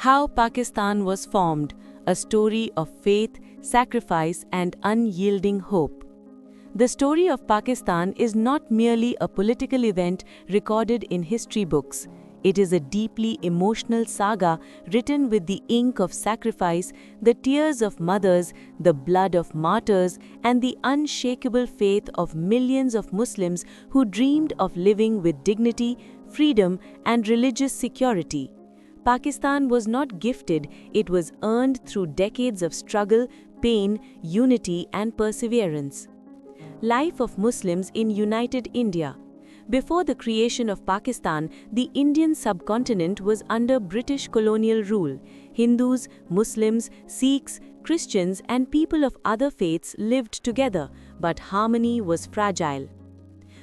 How Pakistan was formed, a story of faith, sacrifice, and unyielding hope. The story of Pakistan is not merely a political event recorded in history books. It is a deeply emotional saga written with the ink of sacrifice, the tears of mothers, the blood of martyrs, and the unshakable faith of millions of Muslims who dreamed of living with dignity, freedom, and religious security. Pakistan was not gifted, it was earned through decades of struggle, pain, unity, and perseverance. Life of Muslims in United India. Before the creation of Pakistan, the Indian subcontinent was under British colonial rule. Hindus, Muslims, Sikhs, Christians, and people of other faiths lived together, but harmony was fragile.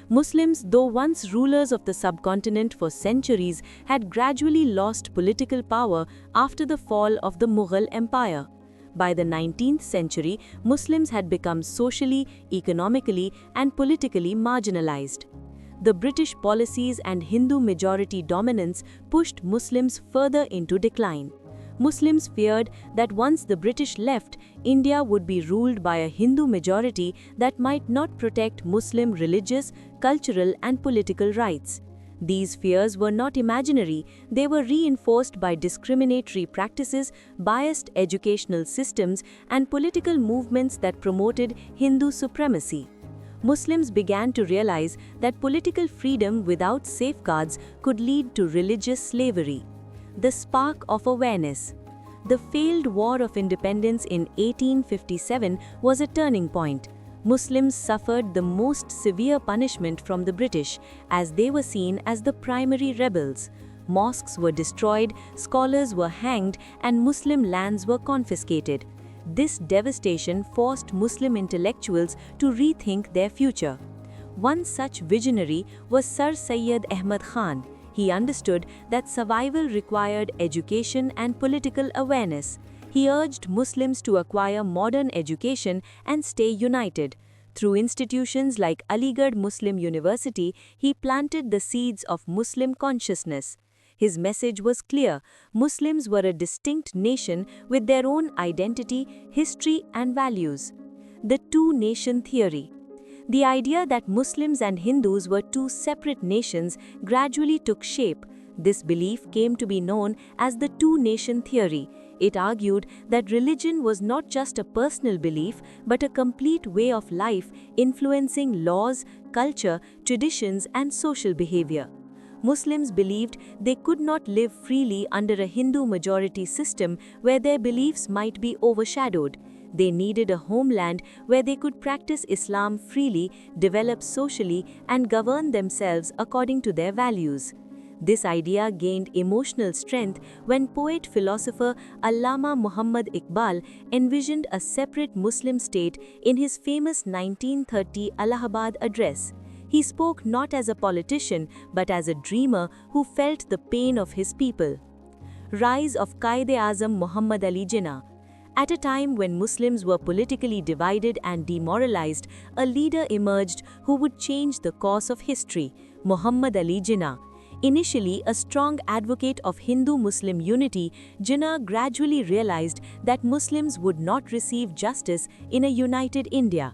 Muslims, though once rulers of the subcontinent for centuries, had gradually lost political power after the fall of the Mughal Empire. By the 19th century, Muslims had become socially, economically, and politically marginalized. The British policies and Hindu majority dominance pushed Muslims further into decline. Muslims feared that once the British left, India would be ruled by a Hindu majority that might not protect Muslim religious, cultural, and political rights. These fears were not imaginary, they were reinforced by discriminatory practices, biased educational systems, and political movements that promoted Hindu supremacy. Muslims began to realize that political freedom without safeguards could lead to religious slavery. The spark of awareness. The failed War of Independence in 1857 was a turning point. Muslims suffered the most severe punishment from the British, as they were seen as the primary rebels. Mosques were destroyed, scholars were hanged, and Muslim lands were confiscated. This devastation forced Muslim intellectuals to rethink their future. One such visionary was Sir Syed Ahmad Khan. He understood that survival required education and political awareness. He urged Muslims to acquire modern education and stay united. Through institutions like Aligarh Muslim University, he planted the seeds of Muslim consciousness. His message was clear: Muslims were a distinct nation with their own identity, history, and values. The two-nation theory. The idea that Muslims and Hindus were two separate nations gradually took shape. This belief came to be known as the two-nation theory. It argued that religion was not just a personal belief, but a complete way of life influencing laws, culture, traditions, and social behavior. Muslims believed they could not live freely under a Hindu majority system where their beliefs might be overshadowed. They needed a homeland where they could practice Islam freely, develop socially, and govern themselves according to their values. This idea gained emotional strength when poet-philosopher Allama Muhammad Iqbal envisioned a separate Muslim state in his famous 1930 Allahabad address. He spoke not as a politician but as a dreamer who felt the pain of his people. Rise of Quaid-e-Azam Muhammad Ali Jinnah. At a time when Muslims were politically divided and demoralized, a leader emerged who would change the course of history: Muhammad Ali Jinnah. Initially a strong advocate of Hindu-Muslim unity, Jinnah gradually realized that Muslims would not receive justice in a united India.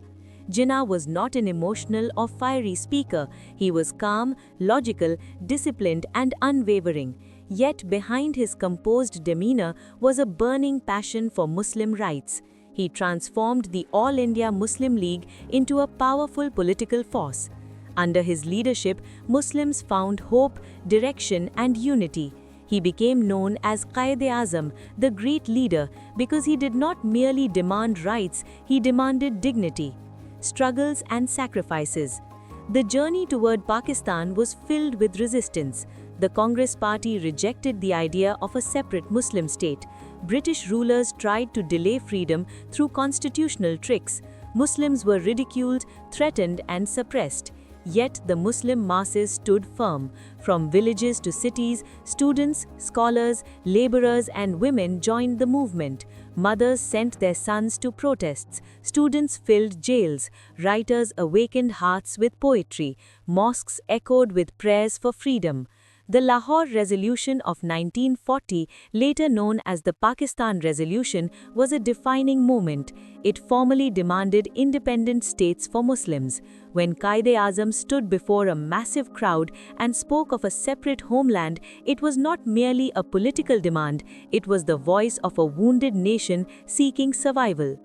Jinnah was not an emotional or fiery speaker. He was calm, logical, disciplined, and unwavering. Yet behind his composed demeanor was a burning passion for Muslim rights. He transformed the All India Muslim League into a powerful political force. Under his leadership, Muslims found hope, direction, and unity. He became known as Quaid-e-Azam, the great leader, because he did not merely demand rights, he demanded dignity. Struggles and sacrifices. The journey toward Pakistan was filled with resistance. The Congress Party rejected the idea of a separate Muslim state. British rulers tried to delay freedom through constitutional tricks. Muslims were ridiculed, threatened, and suppressed. Yet the Muslim masses stood firm. From villages to cities, students, scholars, laborers, and women joined the movement. Mothers sent their sons to protests. Students filled jails. Writers awakened hearts with poetry. Mosques echoed with prayers for freedom. The Lahore Resolution of 1940, later known as the Pakistan Resolution, was a defining moment. It formally demanded independent states for Muslims. When Quaid-e-Azam stood before a massive crowd and spoke of a separate homeland, it was not merely a political demand, it was the voice of a wounded nation seeking survival.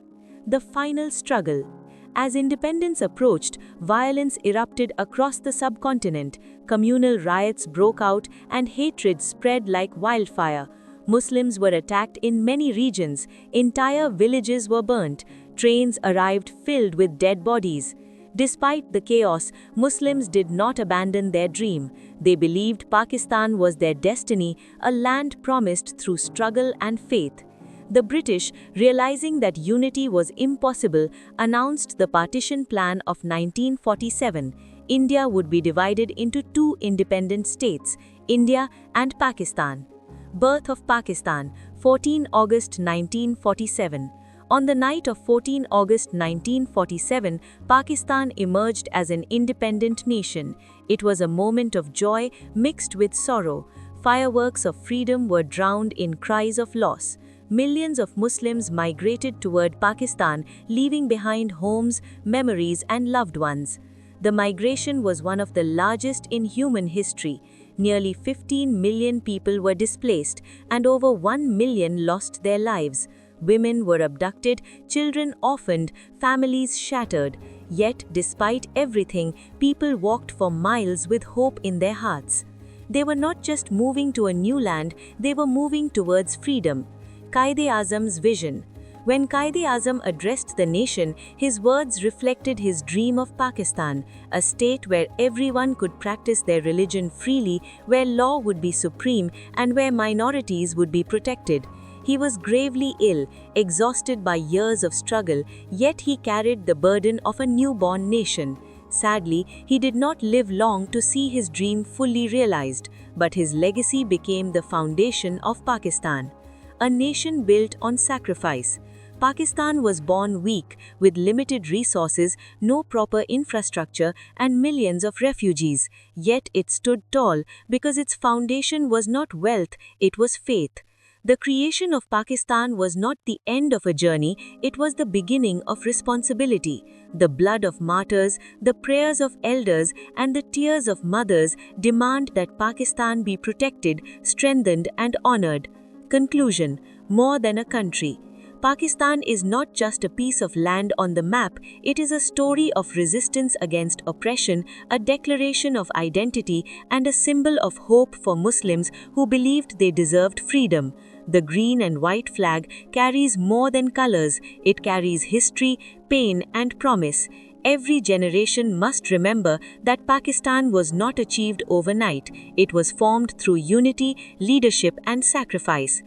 The final struggle. As independence approached, violence erupted across the subcontinent, communal riots broke out, and hatred spread like wildfire. Muslims were attacked in many regions, entire villages were burnt, trains arrived filled with dead bodies. Despite the chaos, Muslims did not abandon their dream. They believed Pakistan was their destiny, a land promised through struggle and faith. The British, realizing that unity was impossible, announced the Partition Plan of 1947. India would be divided into two independent states, India and Pakistan. Birth of Pakistan, 14 August 1947. On the night of 14 August 1947, Pakistan emerged as an independent nation. It was a moment of joy mixed with sorrow. Fireworks of freedom were drowned in cries of loss. Millions of Muslims migrated toward Pakistan, leaving behind homes, memories, and loved ones. The migration was one of the largest in human history. Nearly 15 million people were displaced, and over 1 million lost their lives. Women were abducted, children orphaned, families shattered. Yet, despite everything, people walked for miles with hope in their hearts. They were not just moving to a new land, they were moving towards freedom. Quaid-e-Azam's vision. When Quaid-e-Azam addressed the nation, his words reflected his dream of Pakistan, a state where everyone could practice their religion freely, where law would be supreme, and where minorities would be protected. He was gravely ill, exhausted by years of struggle, yet he carried the burden of a newborn nation. Sadly, he did not live long to see his dream fully realized, but his legacy became the foundation of Pakistan. A nation built on sacrifice. Pakistan was born weak, with limited resources, no proper infrastructure, and millions of refugees. Yet it stood tall because its foundation was not wealth, it was faith. The creation of Pakistan was not the end of a journey, it was the beginning of responsibility. The blood of martyrs, the prayers of elders, and the tears of mothers demand that Pakistan be protected, strengthened, and honored. Conclusion: more than a country. Pakistan is not just a piece of land on the map, it is a story of resistance against oppression, a declaration of identity, and a symbol of hope for Muslims who believed they deserved freedom. The green and white flag carries more than colors, it carries history, pain, and promise. Every generation must remember that Pakistan was not achieved overnight. It was formed through unity, leadership, and sacrifice.